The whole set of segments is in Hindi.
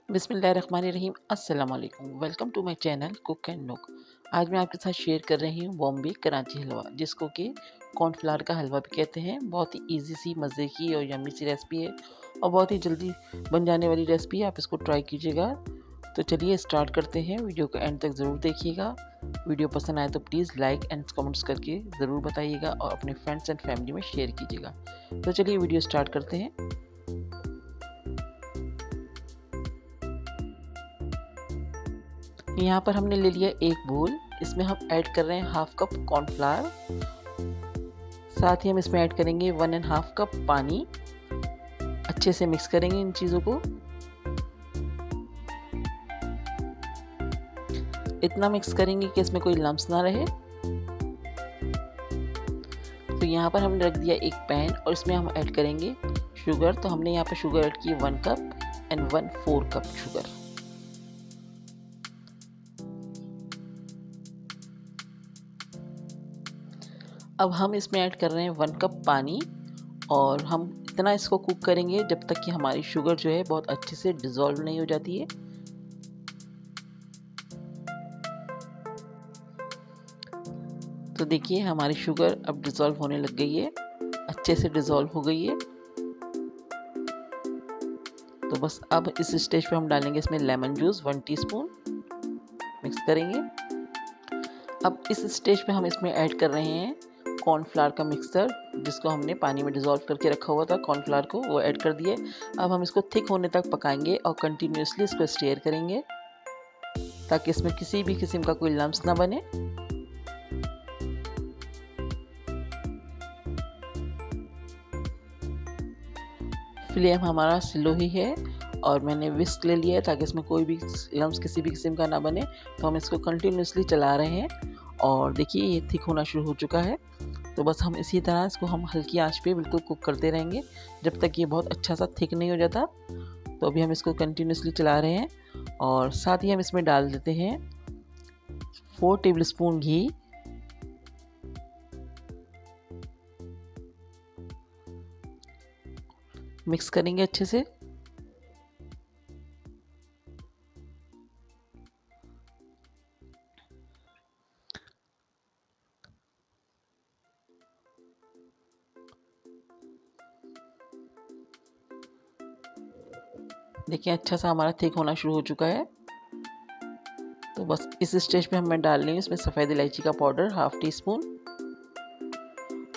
बिस्मिल्लाहिर्रहमानिर्रहीम अस्सलाम वालेकुम। Welcome to my channel Cook and Nook. आज मैं आपके साथ शेयर कर रही हूँ बॉम्बे कराची हलवा, जिसको कि कॉर्नफ्लावर का हलवा भी कहते हैं। बहुत ही इजी सी, मज़े की और यम्मी सी रेसिपी है और बहुत ही जल्दी बन जाने वाली रेसिपी है। आप इसको ट्राई कीजिएगा। तो चलिए स्टार्ट करते हैं। वीडियो को एंड तक ज़रूर देखिएगा। वीडियो पसंद आए तो प्लीज़ लाइक एंड कमेंट्स करके ज़रूर बताइएगा और अपने फ्रेंड्स एंड फैमिली में शेयर कीजिएगा। तो चलिए वीडियो स्टार्ट करते हैं। यहाँ पर हमने ले लिया एक बोल। इसमें हम ऐड कर रहे हैं हाफ कप कॉर्नफ्लावर। साथ ही हम इसमें ऐड करेंगे 1.5 कप पानी। अच्छे से मिक्स करेंगे इन चीज़ों को। इतना मिक्स करेंगे कि इसमें कोई लम्स ना रहे। तो यहाँ पर हमने रख दिया एक पैन और इसमें हम ऐड करेंगे शुगर। तो हमने यहाँ पर शुगर ऐड की 1 कप एंड 1/4 कप शुगर। अब हम इसमें ऐड कर रहे हैं 1 कप पानी और हम इतना इसको कुक करेंगे जब तक कि हमारी शुगर जो है बहुत अच्छे से डिज़ोल्व नहीं हो जाती है। तो देखिए हमारी शुगर अब डिज़ोल्व होने लग गई है, अच्छे से डिज़ोल्व हो गई है। तो बस अब इस स्टेज पे हम डालेंगे इसमें लेमन जूस 1 टीस्पून। मिक्स करेंगे। अब इस स्टेज पे हम इसमें ऐड कर रहे हैं कॉर्नफ्लावर का मिक्सचर, जिसको हमने पानी में डिज़ोल्व करके रखा हुआ था। कॉर्नफ्लावर को वो ऐड कर दिए। अब हम इसको थिक होने तक पकाएंगे और कंटिन्यूसली इसको स्टीयर करेंगे ताकि इसमें किसी भी किस्म का कोई लम्स ना बने। फ्लेम हमारा स्लो ही है और मैंने विस्क ले लिया है ताकि इसमें कोई भी लम्स किसी भी किस्म का ना बने। तो हम इसको कंटिन्यूसली चला रहे हैं और देखिए ये थिक होना शुरू हो चुका है। तो बस हम इसी तरह इसको हम हल्की आंच पे बिल्कुल कुक करते रहेंगे जब तक ये बहुत अच्छा सा थिक नहीं हो जाता। तो अभी हम इसको कंटिन्यूसली चला रहे हैं और साथ ही हम इसमें डाल देते हैं 4 टेबलस्पून घी। मिक्स करेंगे अच्छे से। देखिए अच्छा सा हमारा थिक होना शुरू हो चुका है। तो बस इस स्टेज पे हम डाल लेंगे इसमें सफ़ेद इलायची का पाउडर 1/2 टीस्पून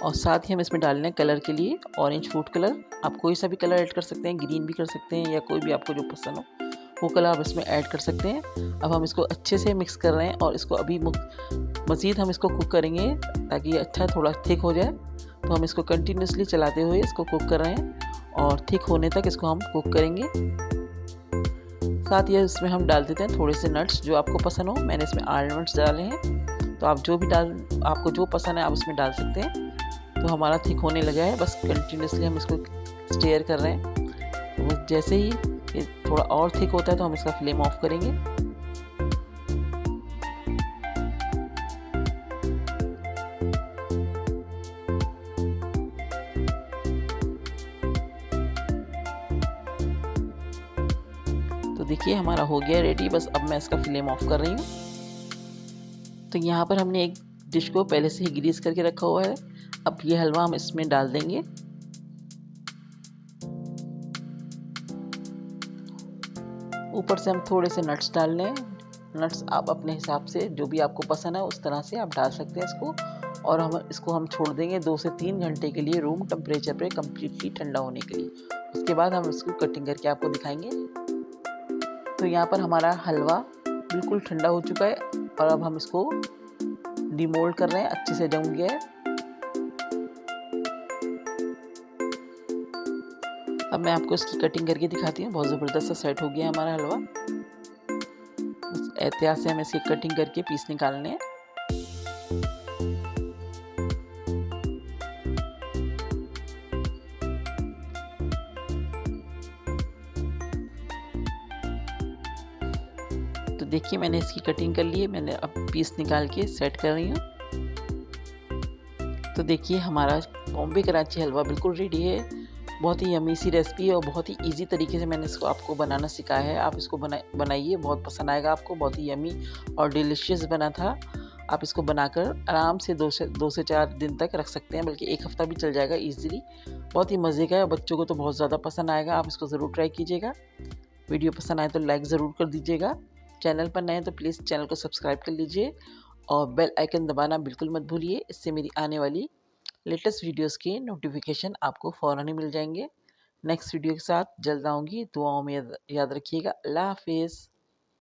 और साथ ही हम इसमें डाल लें कलर के लिए ऑरेंज फूड कलर। आप कोई सा भी कलर ऐड कर सकते हैं, ग्रीन भी कर सकते हैं या कोई भी आपको जो पसंद हो वो कलर आप इसमें ऐड कर सकते हैं। अब हम इसको अच्छे से मिक्स कर रहे हैं और इसको अभी मज़ीद हम इसको कुक करेंगे ताकि ये अच्छा थोड़ा थिक हो जाए। तो हम इसको कंटिन्यूसली चलाते हुए इसको कुक कर रहे हैं और थिक होने तक इसको हम कुक करेंगे। साथ ही इसमें हम डाल देते हैं थोड़े से नट्स जो आपको पसंद हो। मैंने इसमें आलमंड्स डाले हैं, तो आप जो भी आपको जो पसंद है आप इसमें डाल सकते हैं। तो हमारा थिक होने लगा है, बस कंटिन्यूसली हम इसको स्टीयर कर रहे हैं। तो जैसे ही ये थोड़ा और थिक होता है तो हम इसका फ्लेम ऑफ करेंगे। तो देखिए हमारा हो गया रेडी। बस अब मैं इसका फ्लेम ऑफ कर रही हूँ। तो यहाँ पर हमने एक डिश को पहले से ही ग्रीस करके रखा हुआ है। अब ये हलवा हम इसमें डाल देंगे। ऊपर से हम थोड़े से नट्स डाल लें। नट्स आप अपने हिसाब से जो भी आपको पसंद है उस तरह से आप डाल सकते हैं इसको। और हम छोड़ देंगे 2 से 3 घंटे के लिए रूम टेम्परेचर पे कम्प्लीटली ठंडा होने के लिए। उसके बाद हम इसको कटिंग करके आपको दिखाएंगे। तो यहाँ पर हमारा हलवा बिल्कुल ठंडा हो चुका है और अब हम इसको डिमोल्ड कर रहे हैं। अच्छे से जम गया है। अब मैं आपको इसकी कटिंग करके दिखाती हूँ। बहुत ज़बरदस्त सा सेट हो गया हमारा हलवा। बस एहतियात से हमें इसकी कटिंग करके पीस निकालने हैं। तो देखिए मैंने इसकी कटिंग कर ली है। मैंने अब पीस निकाल के सेट कर रही हूँ। तो देखिए हमारा बॉम्बे कराची हलवा बिल्कुल रेडी है। बहुत ही यम्मी सी रेसिपी है और बहुत ही ईज़ी तरीके से मैंने इसको आपको बनाना सिखाया है। आप इसको बनाइए, बहुत पसंद आएगा आपको। बहुत ही यम्मी और डिलीशियस बना था। आप इसको बनाकर आराम से 2 से 4 दिन तक रख सकते हैं, बल्कि 1 हफ़्ता भी चल जाएगा ईज़िली। बहुत ही मज़े का है और बच्चों को तो बहुत ज़्यादा पसंद आएगा। आप इसको ज़रूर ट्राई कीजिएगा। वीडियो पसंद आए तो लाइक ज़रूर कर दीजिएगा। चैनल पर नए हैं तो प्लीज़ चैनल को सब्सक्राइब कर लीजिए और बेल आइकन दबाना बिल्कुल मत भूलिए। इससे मेरी आने वाली लेटेस्ट वीडियोज़ के नोटिफिकेशन आपको फ़ौरन ही मिल जाएँगे। नेक्स्ट वीडियो के साथ जल्द आऊँगी। दुआओं में याद रखिएगा। अल्लाह हाफ़िज़।